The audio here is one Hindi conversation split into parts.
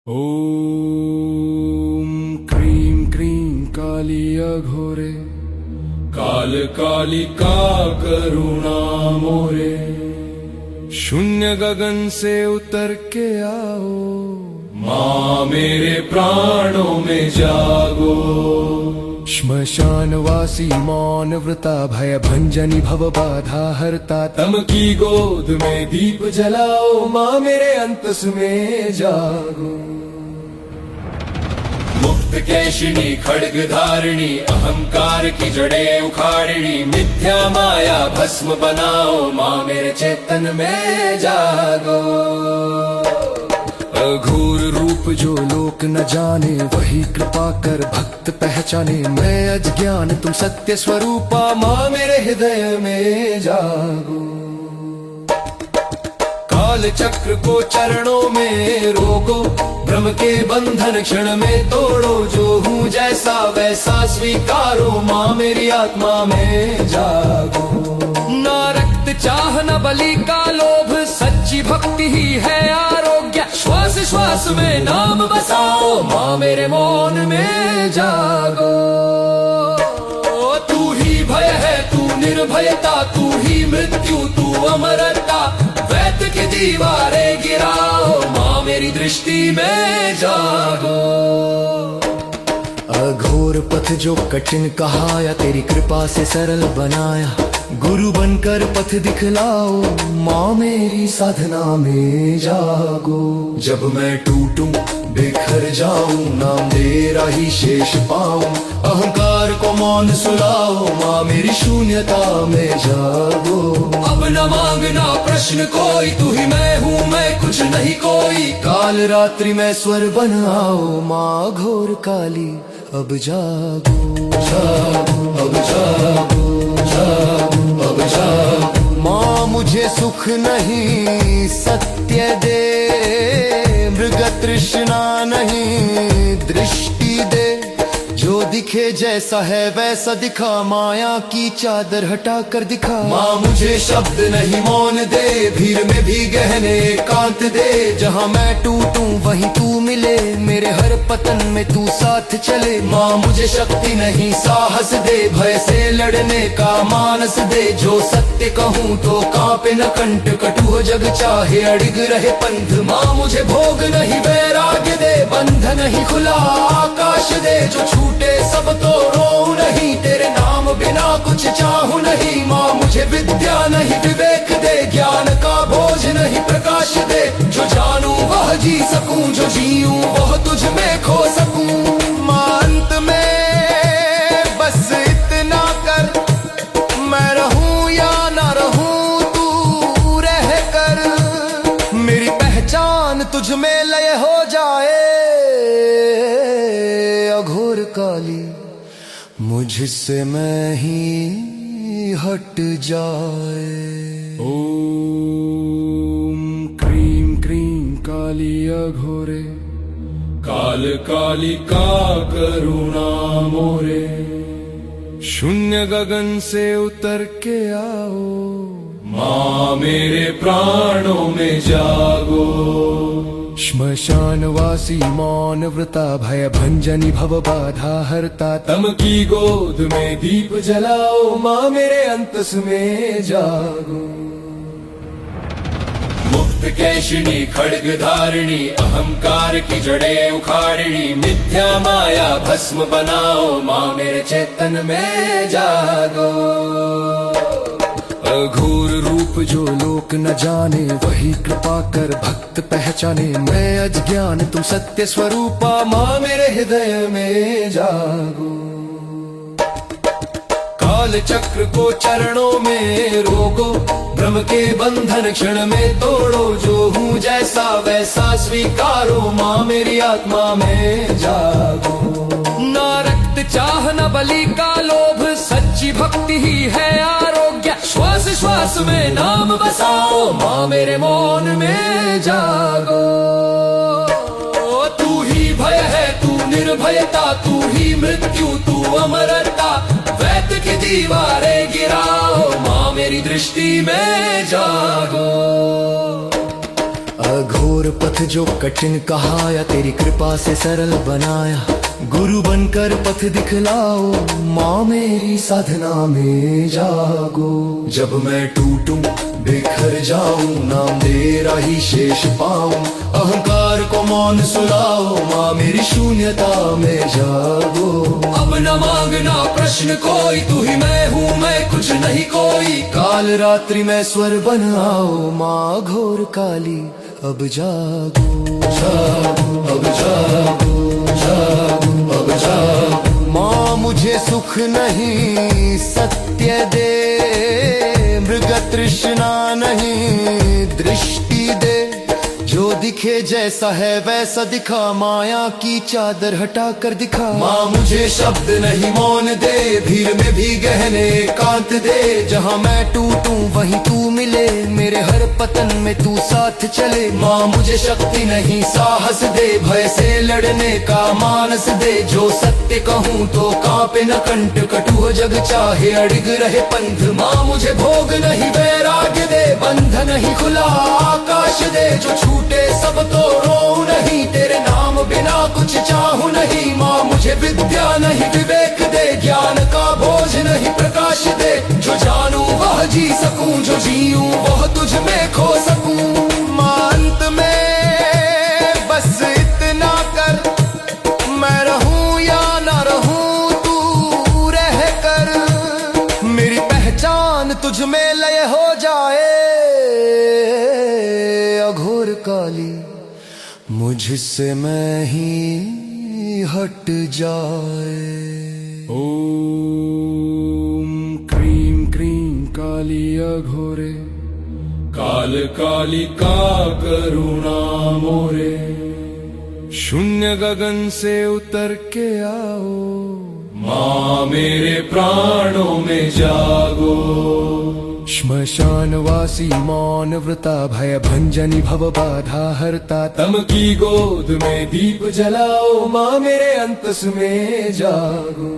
ॐ क्रीं क्रीं काली अघोरे काल कालिका करुणा मोरे। शून्य गगन से उतर के आओ माँ मेरे प्राणों में जागो। श्मशानवासी मौन व्रता भय भंजनी भव बाधा हरता। तम की गोद में दीप जलाओ माँ मेरे अंतस में जागो। मुक्त केशिनी खड्ग धारिणी अहंकार की जड़ें उखाड़िणी। मिथ्या माया भस्म बनाओ माँ मेरे चेतन में जागो। अघोर रूप जो लोक न जाने वही कृपा कर भक्त पहचाने। मैं अज्ञान तुम सत्य स्वरूपा माँ मेरे हृदय में जागो। काल चक्र को चरणों में रोको भ्रम के बंधन क्षण में तोड़ो। जो हूँ जैसा वैसा स्वीकारो माँ मेरी आत्मा में जागो। ना रक्त चाह न बलि का लोभ सच्ची भक्ति ही है आरोग्य। श्वास श्वास में नाम बसाओ माँ मेरे मौन में जागो। तू ही भय है तू निर्भयता तू ही मृत्यु तू अमरता। वैत की दीवारें गिराओ माँ मेरी दृष्टि में जागो। अघोर पथ जो कठिन कहाया तेरी कृपा से सरल बनाया। गुरु बनकर पथ दिखलाओ माँ मेरी साधना में जागो। जब मैं टूटूं बिखर जाऊं नाम तेरा ही शेष पाऊं। अहंकार को मौन सुलाओ माँ मेरी शून्यता में जागो। अब न मांगना प्रश्न कोई तू ही मैं हूँ मैं कुछ नहीं कोई। काल रात्रि में स्वर बन आओ माँ घोर काली अब जागो। जागो अब जागो जागो अब जागो। माँ मुझे सुख नहीं सत्य दे। मृग तृष्णा नहीं दृष्टि दे। जो दिखे जैसा है वैसा दिखा। माया की चादर हटा कर दिखा। माँ मुझे शब्द नहीं मौन दे। भीड़ में भी गहने एकांत दे। जहाँ मैं टूटूं वहीं तू मिले। मेरे हर पतन में तू साथ चले। माँ मुझे शक्ति नहीं साहस दे। भय से लड़ने का मानस दे। जो सत्य कहूँ तो कांपे न कंठ। कटु हो जग चाहे अड़िग रहे पंथ। माँ मुझे भोग नहीं वैराग्य दे। बंध नहीं खुला आकाश दे। जो छूटे सब तो रो नहीं। तेरे नाम बिना कुछ चाहूं नहीं। माँ मुझे विद्या नहीं विवेक दे। ज्ञान का बोझ नहीं प्रकाश दे। जो जानूं वह जी सकूं जो जीऊं वह तुझ में खो सकूं। माँ अंत में बस इतना कर। मैं रहूं या ना रहूं तू रह कर। मेरी पहचान तुझ में लय हो जाए। अघोर काली मुझसे मैं ही हट जाए। ॐ क्रीं क्रीं काली अघोरे काल कालिका करुणा मोरे। शून्य गगन से उतर के आओ माँ मेरे प्राणों में जागो। श्मशानवासी मौन व्रता भय भंजनी भव बाधा हरता। तम की गोद में दीप जलाओ माँ मेरे अंतस में जागो। मुक्त केशिनी खड्ग धारिणी अहंकार की जड़ें उखाड़िणी। मिथ्या माया भस्म बनाओ माँ मेरे चेतन में जागो। अघोर रूप जो लोक न जाने वही कृपा कर भक्त पहचाने। मैं अज्ञान तुम सत्य स्वरूपा माँ मेरे हृदय में जागो। काल चक्र को चरणों में रोको भ्रम के बंधन क्षण में तोड़ो। जो हूँ जैसा वैसा स्वीकारो माँ मेरी आत्मा में जागो। ना रक्त चाह न बलि का लोभ सच्ची भक्ति ही है आरोग्य। श्वास श्वास में नाम बसाओ माँ मेरे मौन में जागो। तू ही भय है तू निर्भयता तू ही मृत्यु तू अमरता। वैत की दीवारें गिराओ माँ मेरी दृष्टि में जागो। अघोर पथ जो कठिन कहा या तेरी कृपा से सरल बनाया, गुरु बनकर पथ दिखलाओ, माँ मेरी साधना में जागो। जब मैं टूटूं बिखर जाऊं, नाम तेरा ही शेष पाऊं, अहंकार को मौन सुलाओ, माँ मेरी शून्यता में जागो। अब न मांगना प्रश्न कोई, तू ही मैं हूँ, मैं कुछ नहीं कोई, काल रात्रि में स्वर बन आओ, माँ घोर काली अब जागो। जागो अब जागो, जागो अब जागो। माँ मुझे सुख नहीं सत्य दे, मृग तृष्णा नहीं दृष्टि दे, जो दिखे जैसा है वैसा दिखा, माया की चादर हटा कर दिखा। माँ मुझे शब्द नहीं मौन दे, भीड़ में भी गहने एकांत दे, जहाँ मैं टूटूं वहीं तू मिले, मेरे हर पतन में तू साथ चले। माँ मुझे शक्ति नहीं साहस दे, भय से लड़ने का मानस दे, जो सत्य कहूँ तो कांपे न कंठ, कटु जग चाहे अड़िग रहे पंथ। माँ मुझे भोग नहीं वैराग्य दे, बंध नहीं खुला आकाश दे, जो छूटे सब तो रो नहीं, तेरे नाम बिना कुछ चाहूं नहीं। माँ मुझे विद्या नहीं विवेक दे, ज्ञान का बोझ नहीं प्रकाश दे, जो जानूं वह जी सकूं, जो जीऊं वह तुझ में खो सकूं। माँ अंत में बस इतना कर, मैं रहूं या ना रहूं तू रह कर, मेरी पहचान तुझ में लय हो जाए, अघोर काली मुझसे मैं ही हट जाए। ओम क्रीं क्रीं काली अघोरे, काल काली का करुणा मोरे, शून्य गगन से उतर के आओ, माँ मेरे प्राणों में जागो। श्मशानवासी मौन व्रता, भय भंजनी भव बाधा हरता, तम की गोद में दीप जलाओ, माँ मेरे अंतस में जागो।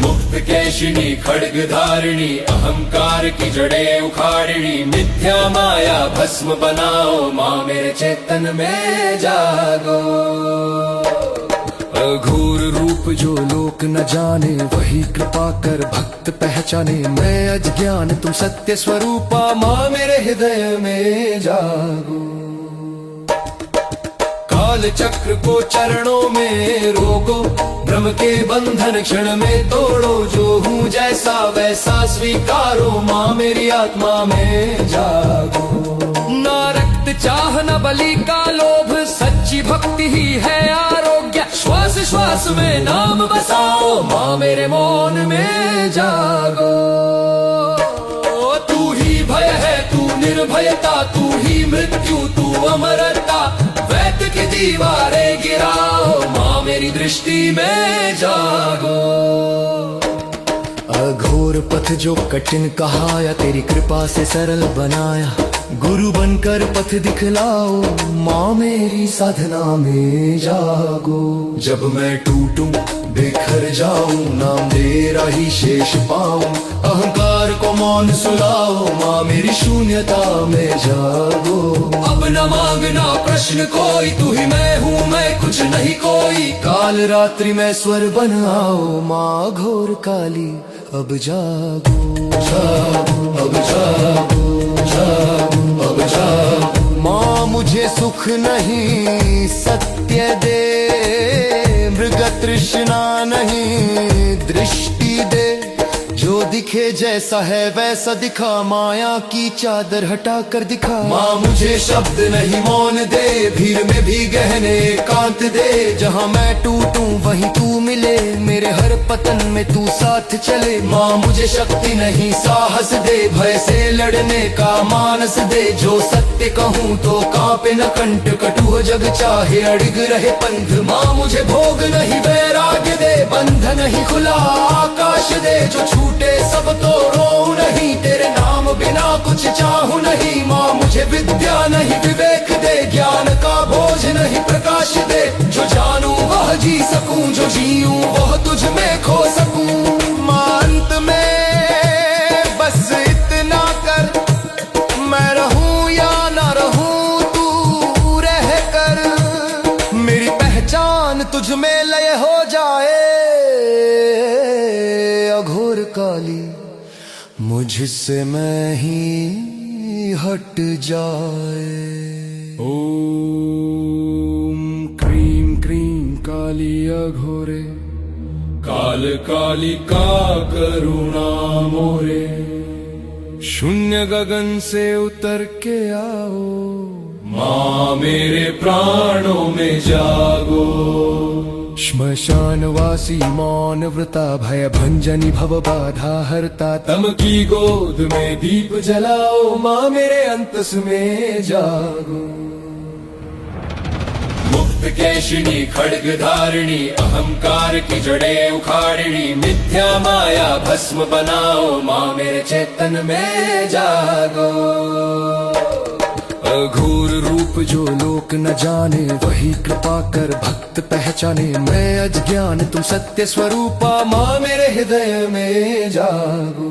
मुक्त केशिनी खड्ग धारिणी, अहंकार की जड़ें उखाड़िणी, मिथ्या माया भस्म बनाओ, माँ मेरे चेतन में जागो। अघोर रूप जो लोक न जाने, वही कृपा कर भक्त पहचाने, मैं अज्ञान तुम सत्य स्वरूपा, माँ मेरे हृदय में जागो। काल चक्र को चरणों में रोको, भ्रम के बंधन क्षण में तोड़ो, जो हूँ जैसा वैसा स्वीकारो, माँ मेरी आत्मा में जागो। ना रक्त चाह न बलि का लोभ, सच्ची भक्ति ही है आरोग्य, श्वास श्वास में नाम बसाओ, माँ मेरे मौन में जागो। तू ही भय है, तू निर्भयता, तू ही मृत्यु, तू अमरता, वैद्य की दीवारें गिराओ, माँ मेरी दृष्टि में जागो। अघोर पथ जो कठिन कहा या तेरी कृपा से सरल बनाया, गुरु बनकर पथ दिखलाओ, माँ मेरी साधना में जागो। जब मैं टूटूं बिखर जाऊं, नाम तेरा ही शेष पाऊं, अहंकार को मौन सुलाओ, माँ मेरी शून्यता में जागो। अब न मांगना प्रश्न कोई, तू ही मैं हूँ, मैं कुछ नहीं कोई, काल रात्रि में स्वर बन आओ, माँ घोर काली अब जागो। जागो अब जागो, जागो अब जागो। माँ मुझे सुख नहीं सत्य दे, मृग तृष्णा नहीं दृष्टि दे, जो दिखे जैसा है वैसा दिखा, माया की चादर हटा कर दिखा। माँ मुझे शब्द नहीं मौन दे, भीड़ में भी गहने एकांत दे, जहाँ मैं टूटूं वहीं तू मिले, मेरे हर पतन में तू साथ चले। माँ मुझे शक्ति नहीं साहस दे, भय से लड़ने का मानस दे, जो सत्य कहूँ तो कांपे न कंठ, कटु जग चाहे अड़िग रहे पंथ। माँ मुझे भोग नहीं वैराग्य दे, बंध नहीं खुला आकाश दे, जो छूटे सब तो रो नहीं, तेरे नाम बिना कुछ चाहूं नहीं। माँ मुझे विद्या नहीं विवेक दे, ज्ञान का बोझ नहीं प्रकाश दे, जो जानूं वह जी सकूं, जो जीऊं वह तुझ में खो सकूं। माँ अंत में बस इतना कर, मैं रहूं या ना तुझ में लय हो जाए, अघोर काली मुझसे मैं ही हट जाए। ओम क्रीं क्रीं काली अघोरे, काल कालिका करुणा मोरे। शून्य गगन से उतर के आओ, माँ मेरे प्राणों में जागो। श्मशानवासी मौन व्रता भय भंजनी भव बाधा हरता। तम की गोद में दीप जलाओ, माँ मेरे अंतस में जागो। मुक्त केशिनी खड्ग धारिणी, अहंकार की जड़ें उखाड़िणी। मिथ्या माया भस्म बनाओ, माँ मेरे चेतन में जागो। अघोर रूप जो लोक न जाने, वही कृपा कर भक्त पहचाने। मैं अज्ञान तुम सत्य स्वरूपा, माँ मेरे हृदय में जागो।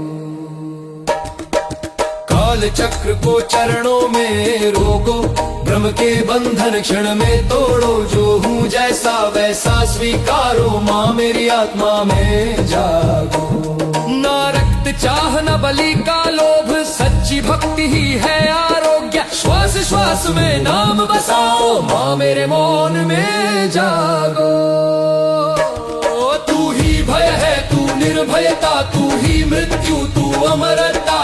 काल चक्र को चरणों में रोको, ब्रह्म के बंधन क्षण में तोड़ो। जो हूँ जैसा वैसा स्वीकारो, माँ मेरी आत्मा में जागो। ना रक्त चाह न बलि का लोभ, सच्ची भक्ति ही है आरोग्य। श्वास श्वास में नाम बसाओ, माँ मेरे मौन में जागो। तू ही भय है, तू निर्भयता, तू ही मृत्यु, तू अमरता।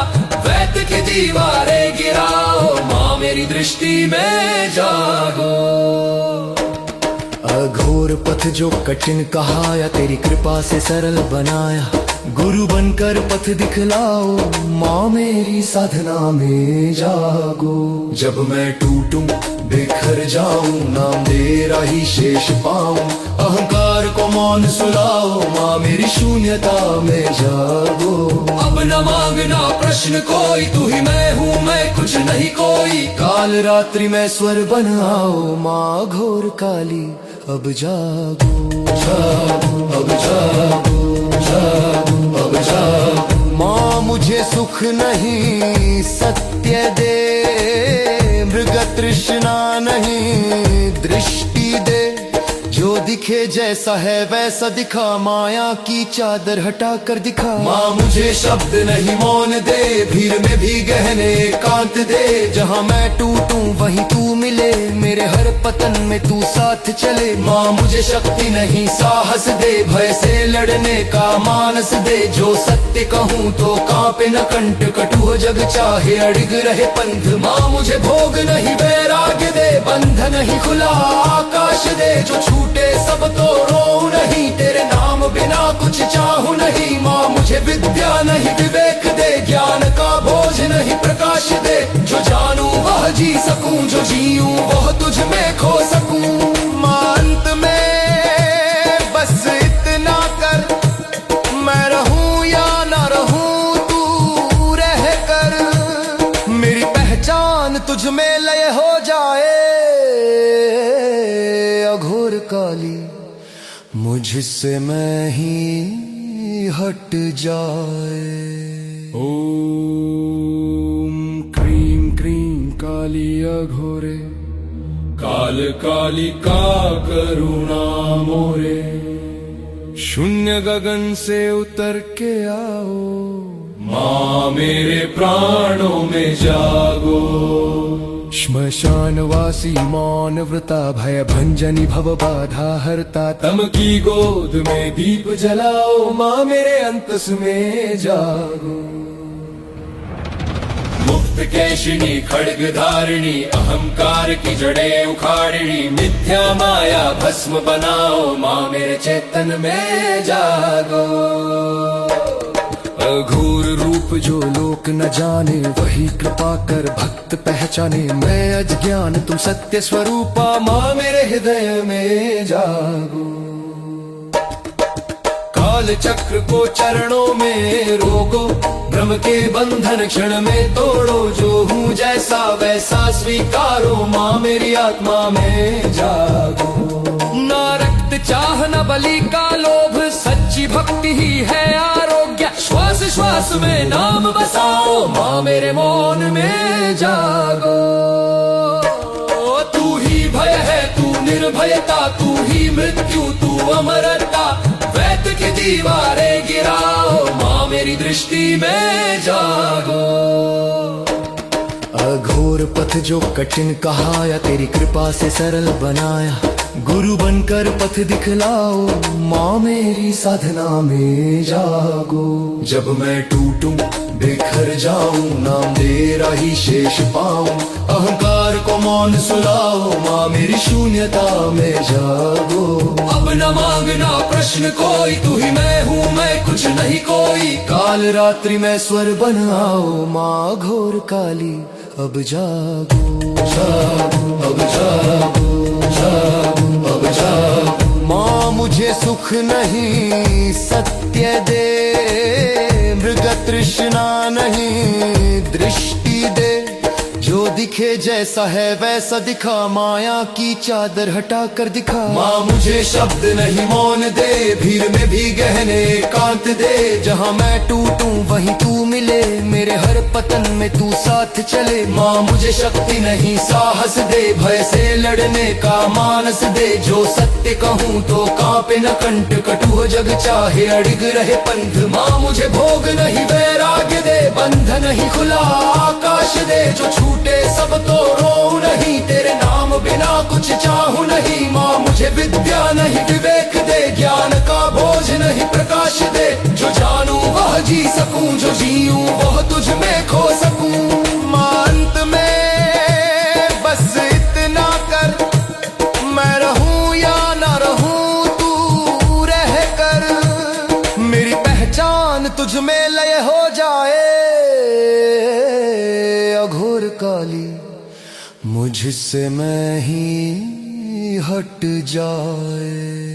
वैत की दीवारें गिराओ, माँ मेरी दृष्टि में जागो। अघोर पथ जो कठिन कहाया, तेरी कृपा से सरल बनाया। गुरु बनकर पथ दिखलाओ, माँ मेरी साधना में जागो। जब मैं टूटूं बिखर जाऊं, नाम तेरा ही शेष पाऊं। अहंकार को मौन सुलाओ, माँ मेरी शून्यता में जागो। अब न मांगना प्रश्न कोई, तू ही मैं हूँ, मैं कुछ नहीं कोई। काल रात्रि में स्वर बन आओ, माँ घोर काली अब जागो। जागो अब जागो, जागो अब जागो। माँ मुझे सुख नहीं सत्य दे, मृग तृष्णा नहीं दृष्टि दे। जो दिखे जैसा है वैसा दिखा, माया की चादर हटा कर दिखा। माँ मुझे शब्द नहीं मौन दे, भीड़ में भी गहने एकांत दे। जहाँ मैं टूटूं वहीं तू मिले, मेरे हर पतन में तू साथ चले। माँ मुझे शक्ति नहीं साहस दे, भय से लड़ने का मानस दे। जो सत्य कहूँ तो कांपे न कंठ, कटु जग चाहे अड़िग रहे पंथ। माँ मुझे भोग नहीं वैराग्य दे, बंध नहीं खुला आकाश दे। जो छूटे सब तो रो नहीं, तेरे नाम बिना कुछ चाहूं नहीं। माँ मुझे विद्या नहीं विवेक दे, ज्ञान का बोझ नहीं प्रकाश दे। जो जानूं वह जी सकूं, जो जीऊं वह तुझ में खो सकूं। माँ अंत में बस इतना कर, मैं रहूं या ना रहूं तू रह कर। मेरी पहचान तुझ में लय हो जाए, अघोर काली मुझसे मैं ही हट जाए। ओम क्रीं क्रीं काली अघोरे, काल कालिका करुणा मोरे। शून्य गगन से उतर के आओ, माँ मेरे प्राणों में जागो। श्मशानवासी मौन व्रता भय भंजनी भव बाधा हरता। तम की गोद में दीप जलाओ, माँ मेरे अंतस में जागो। मुक्त केशिनी खड्ग धारिणी, अहंकार की जड़ें उखाड़िणी। मिथ्या माया भस्म बनाओ, माँ मेरे चेतन में जागो। अघोर रूप जो लोक न जाने, वही कृपा कर भक्त पहचाने। मैं अज्ञान तुम सत्य स्वरूपा, माँ मेरे हृदय में जागो। काल चक्र को चरणों में रोको, ब्रह्म के बंधन क्षण में तोड़ो। जो हूँ जैसा वैसा स्वीकारो, माँ मेरी आत्मा में जागो। ना रक्त चाह न बलि का लोभ, सच्ची भक्ति ही है आरोग्य। श्वास श्वास में नाम बसाओ, माँ मेरे मौन में जागो। तू ही भय है, तू निर्भयता, तू ही मृत्यु, तू अमरता, वैत की दीवारें गिराओ, माँ मेरी दृष्टि में जागो। अघोर पथ जो कठिन कहा या तेरी कृपा से सरल बनाया, गुरु बनकर पथ दिखलाओ, माँ मेरी साधना में जागो। जब मैं टूटूं बिखर जाऊं, नाम तेरा ही शेष पाऊं, अहंकार को मौन सुलाओ, माँ मेरी शून्यता में जागो। अब न मांगना प्रश्न कोई, तू ही मैं हूँ, मैं कुछ नहीं कोई। काल रात्रि में स्वर बन आओ, माँ घोर काली अब जागो, जागो अब जागो, जागो अब जागो। माँ मुझे सुख नहीं सत्य दे, मृग तृष्णा नहीं दृष्टि दे, जो दिखे जैसा है वैसा दिखा, माया की चादर हटा कर दिखा। माँ मुझे शब्द नहीं मौन दे, भीड़ में भी गहने एकांत दे, जहाँ मैं टूटूं वहीं तू मिले, मेरे हर पतन में तू साथ चले। माँ मुझे शक्ति नहीं साहस दे, भय से लड़ने का मानस दे, जो सत्य कहूँ तो कांपे न कंठ, कटु जग चाहे अड़िग रहे पंथ। माँ मुझे भोग नहीं वैराग्य दे, बंध नहीं खुला आकाश दे, जो छूटे सब तो रो नहीं, तेरे नाम बिना कुछ चाहूं नहीं। माँ मुझे विद्या नहीं विवेक दे, ज्ञान का बोझ नहीं प्रकाश दे, जो जानूं वह जी सकूं, जो जीऊं वह तुझ में खो सकूं। माँ अंत में बस इतना कर, मैं रहूं या ना रहूं तू रह कर, मेरी पहचान तुझ में लय हो जाए। अघोर काली मुझसे मैं ही हट जाए।